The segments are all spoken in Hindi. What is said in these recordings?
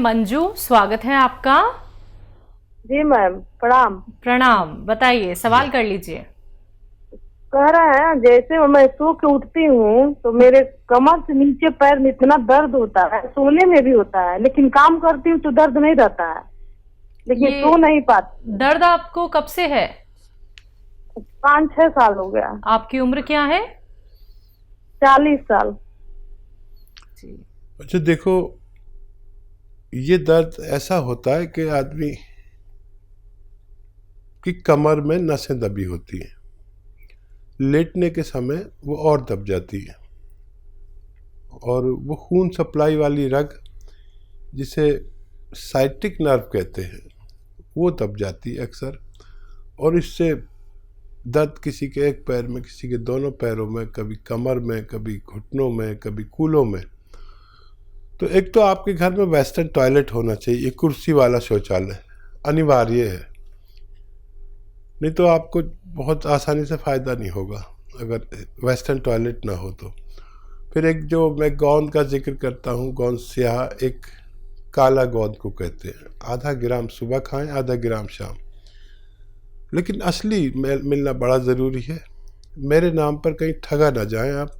मंजू, स्वागत है आपका। जी मैम, प्रणाम। प्रणाम, बताइए, सवाल कर लीजिए। कह रहे हैं जैसे मैं सो के उठती हूँ तो मेरे कमर से नीचे पैर में इतना दर्द होता है, सोने में भी होता है, लेकिन काम करती हूँ तो दर्द नहीं रहता है, लेकिन सो नहीं पाती। दर्द आपको कब से है? 5-6 साल हो गया। आपकी उम्र क्या है? 40 साल। अच्छा देखो, ये दर्द ऐसा होता है कि आदमी की कमर में नसें दबी होती हैं, लेटने के समय वो और दब जाती है और वो खून सप्लाई वाली रग जिसे साइटिक नर्व कहते हैं वो दब जाती है अक्सर, और इससे दर्द किसी के एक पैर में, किसी के दोनों पैरों में, कभी कमर में, कभी घुटनों में, कभी कूल्हों में। तो एक तो आपके घर में वेस्टर्न टॉयलेट होना चाहिए, कुर्सी वाला शौचालय अनिवार्य है, नहीं तो आपको बहुत आसानी से फ़ायदा नहीं होगा अगर वेस्टर्न टॉयलेट ना हो तो। फिर एक जो मैं गोंद का जिक्र करता हूँ, गोंद स्याह, एक काला गोंद को कहते हैं, आधा ग्राम सुबह खाएं, आधा ग्राम शाम। लेकिन असली मिलना बड़ा ज़रूरी है। मेरे नाम पर कहीं ठगा ना जाएं आप।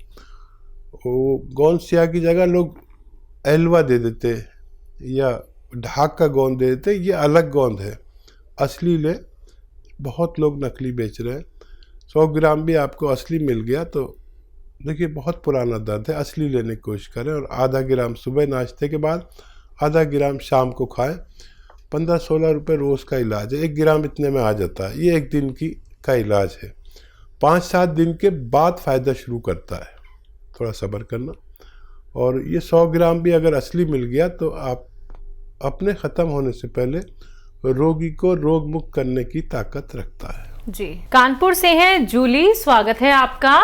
वो गोंद स्याह की जगह लोग एलवा दे देते या ढाक का गोंद दे देते, ये अलग गोंद है, असली ले। बहुत लोग नकली बेच रहे हैं। 100 ग्राम भी आपको असली मिल गया तो देखिए बहुत पुराना दर्द है, असली लेने की कोशिश करें। और आधा ग्राम सुबह नाश्ते के बाद, आधा ग्राम शाम को खाएं। 15-16 रुपये रोज़ का इलाज है, 1 ग्राम इतने में आ जाता है। ये 1 दिन का इलाज है। 5-7 दिन के बाद फ़ायदा शुरू करता है, थोड़ा सब्र करना। और ये 100 ग्राम भी अगर असली मिल गया तो आप अपने ख़त्म होने से पहले रोगी को रोग मुक्त करने की ताकत रखता है। जी, कानपुर से हैं जूली, स्वागत है आपका।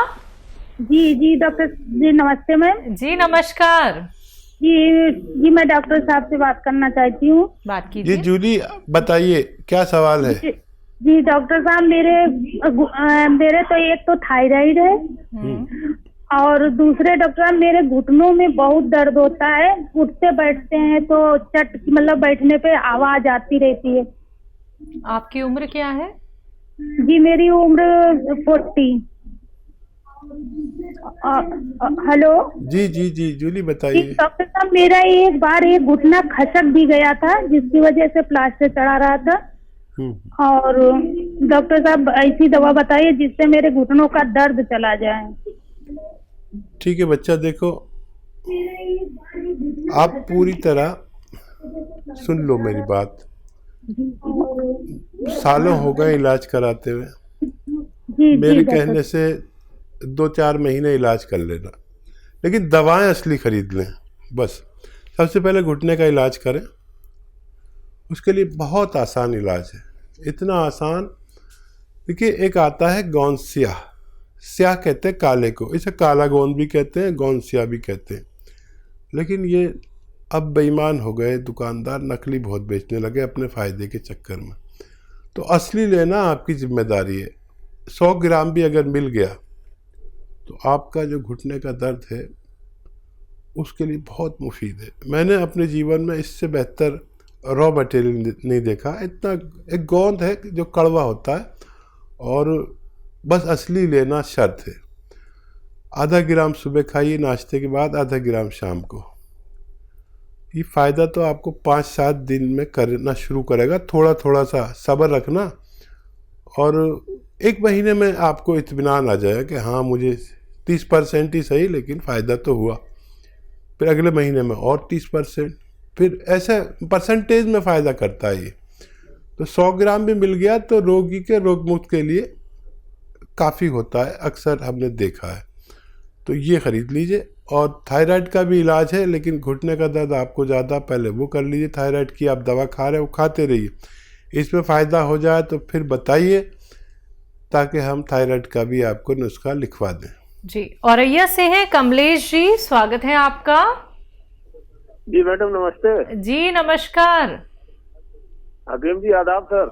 जी डॉक्टर जी, नमस्ते मैम। जी नमस्कार। जी मैं डॉक्टर साहब से बात करना चाहती हूँ। बात कीजिए। जी जूली, बताइए क्या सवाल है? जी डॉक्टर साहब, मेरे तो एक तो थायराइड है और दूसरे डॉक्टर साहब मेरे घुटनों में बहुत दर्द होता है। उठते बैठते हैं तो मतलब बैठने पे आवाज आती रहती है। आपकी उम्र क्या है? जी मेरी उम्र 40। हेलो। जी जूली बताइए। डॉक्टर साहब, मेरा एक बार एक घुटना खसक भी गया था जिसकी वजह से प्लास्टर चढ़ा रहा था। और डॉक्टर साहब ऐसी दवा बताइए जिससे मेरे घुटनों का दर्द चला जाए। ठीक है बच्चा, देखो आप पूरी तरह सुन लो मेरी बात। सालों हो गए इलाज कराते हुए। मेरे कहने से 2-4 महीने इलाज कर लेना, लेकिन दवाएं असली खरीद लें बस। सबसे पहले घुटने का इलाज करें, उसके लिए बहुत आसान इलाज है, इतना आसान। देखिए एक आता है गोंद स्याह, स्याह कहते हैं काले को, इसे काला गोंद भी कहते हैं, गोंद स्याह भी कहते हैं। लेकिन ये अब बेईमान हो गए दुकानदार, नकली बहुत बेचने लगे अपने फ़ायदे के चक्कर में। तो असली लेना आपकी जिम्मेदारी है। 100 ग्राम भी अगर मिल गया तो आपका जो घुटने का दर्द है उसके लिए बहुत मुफीद है। मैंने अपने जीवन में इससे बेहतर रॉ मटेरियल नहीं देखा। इतना एक गोंद है जो कड़वा होता है और बस असली लेना शर्त है। आधा ग्राम सुबह खाइए नाश्ते के बाद, आधा ग्राम शाम को। ये फ़ायदा तो आपको 5-7 दिन में करना शुरू करेगा। थोड़ा थोड़ा सा सब्र रखना और 1 महीने में आपको इत्मीनान आ जाएगा कि हाँ मुझे 30% ही सही लेकिन फ़ायदा तो हुआ। फिर अगले महीने में और 30%, फिर ऐसे परसेंटेज में फ़ायदा करता है ये। तो 100 ग्राम भी मिल गया तो रोगी के रोग मुक्त के लिए काफ़ी होता है, अक्सर हमने देखा है। तो ये ख़रीद लीजिए। और थायराइड का भी इलाज है, लेकिन घुटने का दर्द आपको ज़्यादा, पहले वो कर लीजिए। थायराइड की आप दवा खा रहे हो, खाते रहिए। इसमें फ़ायदा हो जाए तो फिर बताइए, ताकि हम थायराइड का भी आपको नुस्खा लिखवा दें। जी, औरैया से है कमलेश जी, स्वागत है आपका। जी मैडम नमस्ते। जी नमस्कार। हकीम जी आदाब सर।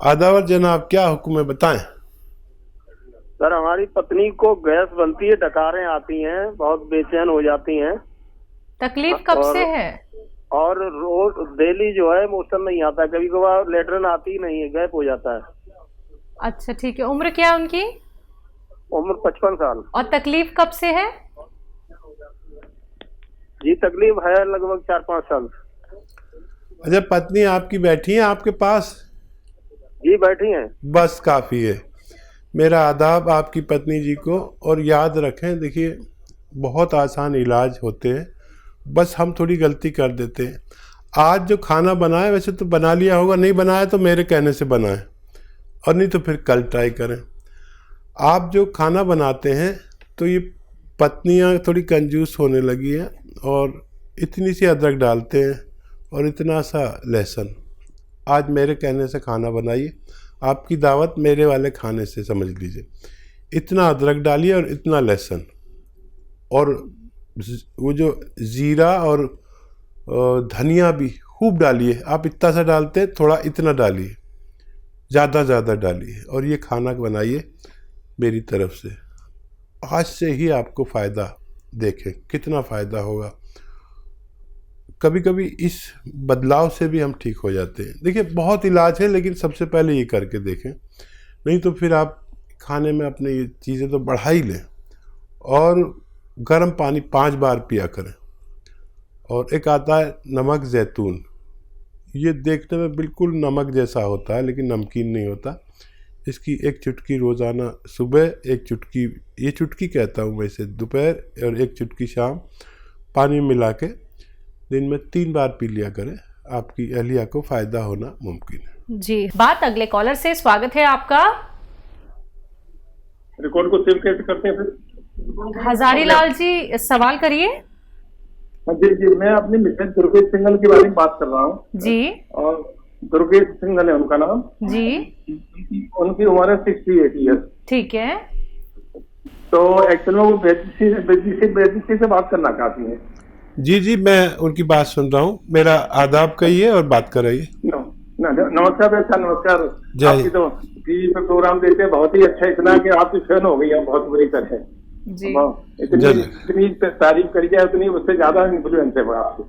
आदावर जनाब, क्या हुक्म है बताएं। सर हमारी पत्नी को गैस बनती है, डकारें आती हैं, बहुत बेचैन हो जाती हैं। तकलीफ कब से है? और रोज डेली जो है मोशन नहीं आता, कभी कभार लेटरिन आती ही नहीं है, गैप हो जाता है। अच्छा ठीक है, उम्र क्या है उनकी? उम्र 55 साल। और तकलीफ कब से है? जी तकलीफ है लगभग 4-5 साल। अच्छा, पत्नी आपकी बैठी है आपके पास? जी बैठी हैं। बस काफ़ी है। मेरा आदाब आपकी पत्नी जी को। और याद रखें, देखिए बहुत आसान इलाज होते हैं, बस हम थोड़ी गलती कर देते हैं। आज जो खाना बनाए वैसे तो बना लिया होगा, नहीं बनाया तो मेरे कहने से बनाएं, और नहीं तो फिर कल ट्राई करें। आप जो खाना बनाते हैं तो ये पत्नियां थोड़ी कंजूस होने लगी हैं और इतनी सी अदरक डालते हैं और इतना सा लहसुन। आज मेरे कहने से खाना बनाइए, आपकी दावत मेरे वाले खाने से समझ लीजिए। इतना अदरक डालिए और इतना लहसुन, और वो जो ज़ीरा और धनिया भी खूब डालिए। आप इतना सा डालते हैं, थोड़ा इतना डालिए, ज़्यादा डालिए, और ये खाना बनाइए मेरी तरफ से। आज से ही आपको फ़ायदा देखें कितना फ़ायदा होगा। कभी कभी इस बदलाव से भी हम ठीक हो जाते हैं। देखिए बहुत इलाज है, लेकिन सबसे पहले ये करके देखें, नहीं तो फिर आप खाने में अपने ये चीज़ें तो बढ़ा ही लें। और गर्म पानी 5 बार पिया करें। और एक आता है नमक ज़ैतून, ये देखने में बिल्कुल नमक जैसा होता है लेकिन नमकीन नहीं होता। इसकी एक चुटकी रोज़ाना सुबह, एक चुटकी, ये चुटकी कहता हूँ वैसे, दोपहर, और एक चुटकी शाम पानी में मिला के दिन में 3 बार पी लिया करें। आपकी अहलिया को फ़ायदा होना मुमकिन है। जी, बात अगले कॉलर से। स्वागत है आपका। रिकॉर्ड को सेव कैसे करते हैं फिर? हजारी लाल जी सवाल करिए। जी, मैं अपनी मिसेज दुर्गेश सिंघल के बारे में बात कर रहा हूँ जी। और दुर्गेश सिंघल है उनका नाम जी। उनकी उम्र है 68 ईयर्स। ठीक है। तो एक्चुअल में वो बेजी से बात करना चाहती है। जी, मैं उनकी बात सुन रहा हूँ। मेरा आदाब कहिए और बात कराइए। नमस्कार बेटा, नमस्कार। जय। आपकी तो टीवी पे प्रोग्राम देते हैं, बहुत ही अच्छा, इतना कि आपकी फैन हो गई है बहुत बुरी तरह। जी। इतनी तारीफ करी जाए उतनी उससे ज्यादा इन्फ्लुएंस है आपको।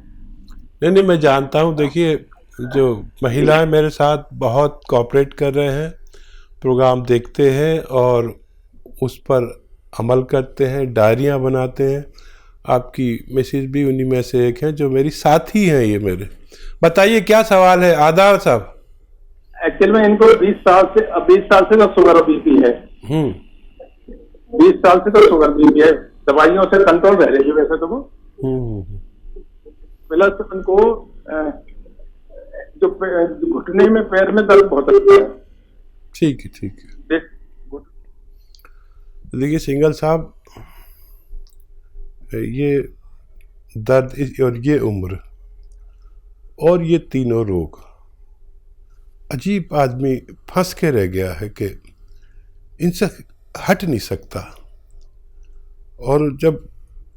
नहीं, मैं जानता हूँ। देखिए जो महिलाएं मेरे साथ बहुत कोऑपरेट कर रहे हैं, प्रोग्राम देखते हैं और उस पर अमल करते हैं, डायरियाँ बनाते हैं। आपकी मिसेज भी उन्हीं में से एक हैं जो मेरी साथी हैं। ये मेरे, बताइए क्या सवाल है आदाब साहब? एक्चुअल में इनको 20 साल से तो शुगर और बीपी है। 20 साल से तो शुगर बीपी है, दवाइयों से कंट्रोल रह रही है वैसे तो वो। प्लस उनको जो घुटने में, पैर में दर्द बहुत रहता है। ठीक है। देखिए सिंघल साहब, ये दर्द और ये उम्र और ये तीनों रोग, अजीब आदमी फंस के रह गया है कि इनसे हट नहीं सकता। और जब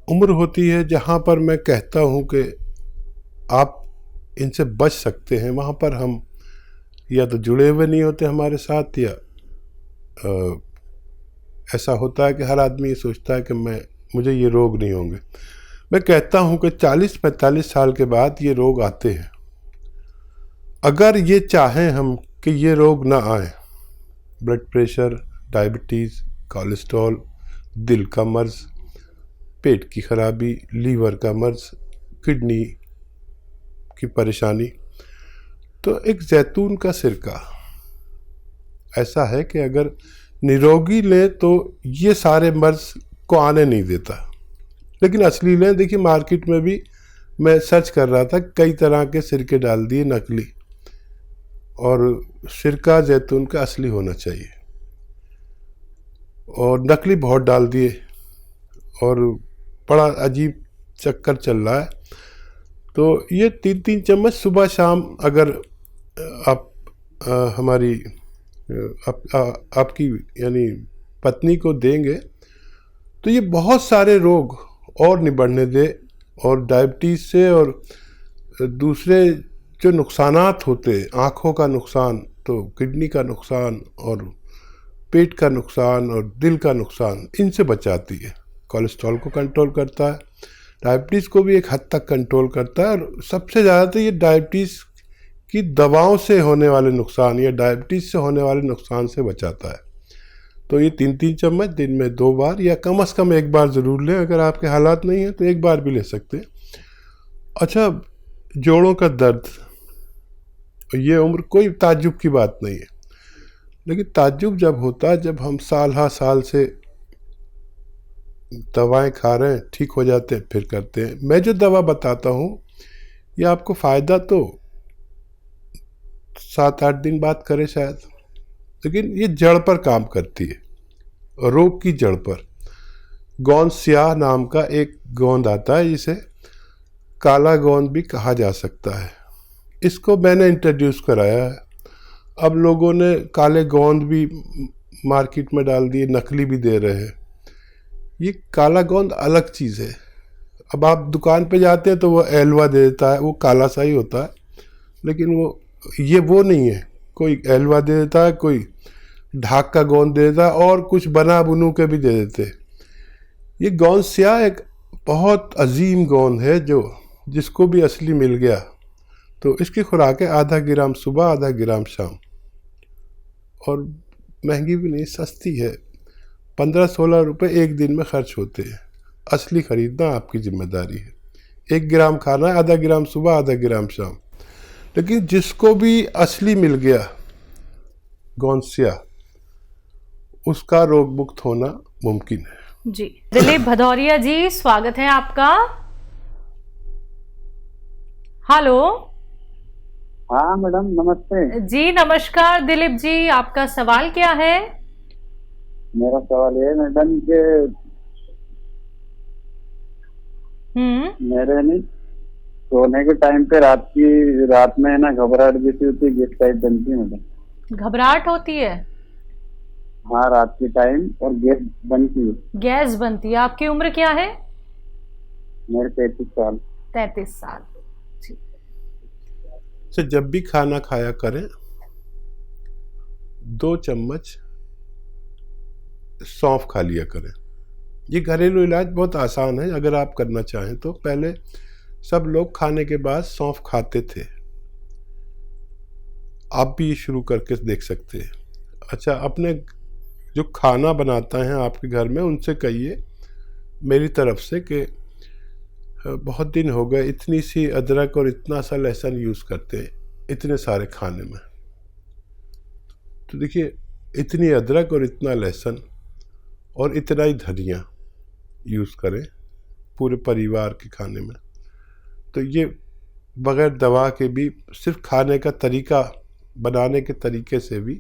उम्र होती है जहाँ पर मैं कहता हूँ कि आप इनसे बच सकते हैं, वहाँ पर हम या तो जुड़े हुए नहीं होते हमारे साथ, या ऐसा होता है कि हर आदमी ये सोचता है कि मुझे ये रोग नहीं होंगे। मैं कहता हूँ कि 40-45 साल के बाद ये रोग आते हैं। अगर ये चाहें हम कि ये रोग ना आए, ब्लड प्रेशर, डायबिटीज़, कोलेस्ट्रॉल, दिल का मर्ज़, पेट की खराबी, लीवर का मर्ज़, किडनी की परेशानी, तो एक जैतून का सिरका ऐसा है कि अगर निरोगी लें तो ये सारे मर्ज़ को आने नहीं देता। लेकिन असली लें, देखिए मार्केट में भी मैं सर्च कर रहा था, कई तरह के सिरके डाल दिए नकली, और सिरका जैतून का असली होना चाहिए, और नकली बहुत डाल दिए और बड़ा अजीब चक्कर चल रहा है। तो ये 3-3 चम्मच सुबह शाम अगर आप हमारी आपकी यानी पत्नी को देंगे तो ये बहुत सारे रोग और नहीं बढ़ने दे, और डायबिटीज़ से और दूसरे जो नुकसानात होते, आँखों का नुकसान, तो किडनी का नुकसान और पेट का नुकसान और दिल का नुकसान, इनसे बचाती है। कोलेस्ट्रॉल को कंट्रोल करता है, डायबिटीज़ को भी एक हद तक कंट्रोल करता है, और सबसे ज़्यादा तो ये डायबिटीज़ की दवाओं से होने वाले नुकसान या डायबिटीज़ से होने वाले नुकसान से बचाता है। तो ये 3-3 चम्मच दिन में 2 बार या कम से कम 1 बार ज़रूर लें। अगर आपके हालात नहीं हैं तो 1 बार भी ले सकते हैं। अच्छा, जोड़ों का दर्द, ये उम्र कोई ताज्जुब की बात नहीं है, लेकिन ताज्जुब जब होता है जब हम साल से दवाएं खा रहे हैं, ठीक हो जाते हैं, फिर करते हैं। मैं जो दवा बताता हूँ ये आपको फ़ायदा तो 7-8 दिन बाद करे शायद, लेकिन ये जड़ पर काम करती है, रोग की जड़ पर। गोंद स्याह नाम का एक गोंद आता है, जिसे काला गोंद भी कहा जा सकता है। इसको मैंने इंट्रोड्यूस कराया है। अब लोगों ने काले गोंद भी मार्केट में डाल दिए, नकली भी दे रहे हैं। ये काला गोंद अलग चीज़ है। अब आप दुकान पे जाते हैं तो वो एलवा दे देता है, वो काला सा ही होता है, लेकिन वो नहीं है। कोई एलवा दे देता है, कोई ढाक का गोंद दे देता है, और कुछ बना बुनू के भी दे देते हैं। ये गोंद स्याह एक बहुत अजीम गोंद है, जिसको भी असली मिल गया तो इसकी खुराक है आधा ग्राम सुबह, आधा ग्राम शाम, और महंगी भी नहीं, सस्ती है। 15-16 रुपये एक दिन में खर्च होते हैं। असली खरीदना आपकी जिम्मेदारी है। 1 ग्राम खाना है, आधा ग्राम सुबह, आधा ग्राम शाम। लेकिन जिसको भी असली मिल गया गोंद स्याह, उसका रोग मुक्त होना मुमकिन है। जी, दिलीप भदौरिया जी, स्वागत है आपका। हेलो। हाँ मैडम, नमस्ते जी नमस्कार दिलीप जी, आपका सवाल क्या है? मेरा सवाल ये है मैडम कि मेरे नहीं सोने के टाइम पे रात में ना घबराहट जैसी होती है, गैस टाइप बनती है मैडम। घबराहट होती है? हाँ, रात के टाइम, और गैस बनती है। गैस बनती है। आपकी उम्र क्या है? मेरे 33 साल। 33 साल। तो जब भी खाना खाया करें 2 चम्मच सौंफ खा लिया करें। ये घरेलू इलाज बहुत आसान है, अगर आप करना चाहें तो। पहले सब लोग खाने के बाद सौंफ खाते थे, आप भी ये शुरू करके देख सकते हैं। अच्छा, अपने जो खाना बनाता है आपके घर में, उनसे कहिए मेरी तरफ से कि बहुत दिन हो गए इतनी सी अदरक और इतना सा लहसुन यूज़ करते हैं इतने सारे खाने में। तो देखिए, इतनी अदरक और इतना लहसुन और इतना ही धनिया यूज़ करें पूरे परिवार के खाने में, तो ये बगैर दवा के भी, सिर्फ खाने का तरीका, बनाने के तरीके से भी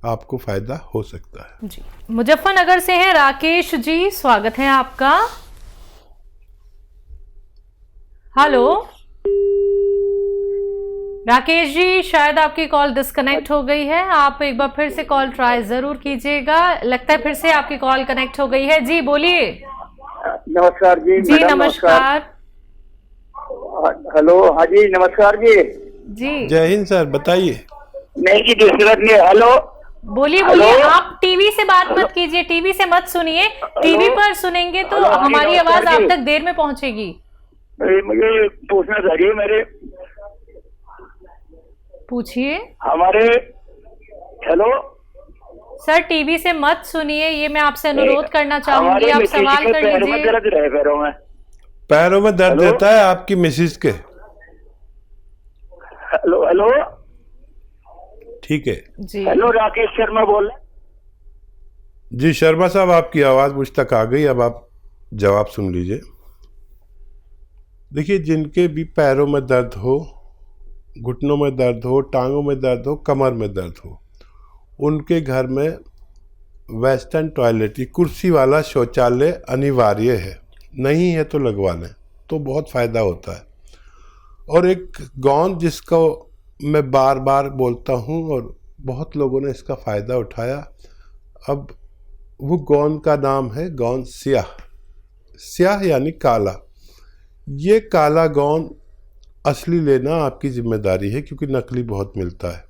आपको फ़ायदा हो सकता है। जी, मुजफ्फरनगर से हैं राकेश जी, स्वागत है आपका। हेलो राकेश जी, शायद आपकी कॉल डिस्कनेक्ट हो गई है। आप एक बार फिर से कॉल ट्राई जरूर कीजिएगा। लगता है फिर से आपकी कॉल कनेक्ट हो गई है। जी बोलिए। नमस्कार जी। जी नमस्कार। हेलो। हाँ जी, नमस्कार जी। जी जय हिंद सर, बताइए। नहीं जी, दूसरी बात नहीं। हेलो, बोलिए बोलिए। आप टीवी से बात मत कीजिए, टीवी से मत सुनिए। टीवी पर सुनेंगे तो हमारी आवाज आप तक देर में पहुंचेगी। मुझे पूछना चाहिए, मेरे पूछिए। हमारे, हेलो सर, टीवी से मत सुनिए, ये मैं आपसे अनुरोध करना चाहूंगी। आप सवाल कर लीजिए। पैरों में दर्द रहता है आपकी मिसिस के? हेलो हेलो, ठीक है जी। हेलो, राकेश शर्मा बोल रहे। जी शर्मा साहब, आपकी आवाज़ मुझ तक आ गई, अब आप जवाब सुन लीजिए। देखिए, जिनके भी पैरों में दर्द हो, घुटनों में दर्द हो, टांगों में दर्द हो, कमर में दर्द हो, उनके घर में वेस्टर्न टॉयलेट, कुर्सी वाला शौचालय अनिवार्य है। नहीं है तो लगवा लें, तो बहुत फ़ायदा होता है। और एक गोंद जिसको मैं बार बार बोलता हूँ और बहुत लोगों ने इसका फ़ायदा उठाया, अब वो गोंद का नाम है गोंद स्याह। स्याह यानी काला। ये काला गोंद असली लेना आपकी जिम्मेदारी है, क्योंकि नकली बहुत मिलता है।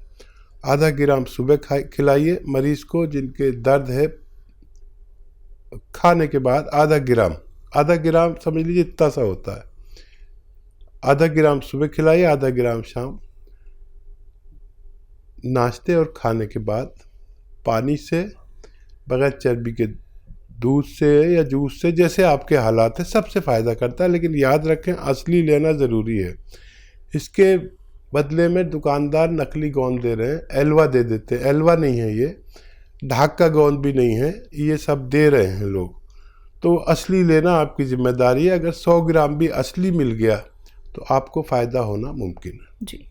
आधा ग्राम सुबह खिलाइए मरीज को जिनके दर्द है, खाने के बाद आधा ग्राम आधा ग्राम समझ लीजिए इतना सा होता है। आधा ग्राम सुबह खिलाइए, आधा ग्राम शाम। नाश्ते और खाने के बाद पानी से, बगैर चर्बी के, दूध से या जूस से, जैसे आपके हालात है, सबसे फ़ायदा करता है। लेकिन याद रखें असली लेना ज़रूरी है। इसके बदले में दुकानदार नकली गोंद दे रहे हैं, एलवा दे देते हैं। एलवा नहीं है ये, ढाक का गोंद भी नहीं है, ये सब दे रहे हैं लोग। तो असली लेना आपकी जिम्मेदारी है। अगर 100 ग्राम भी असली मिल गया तो आपको फ़ायदा होना मुमकिन है। जी।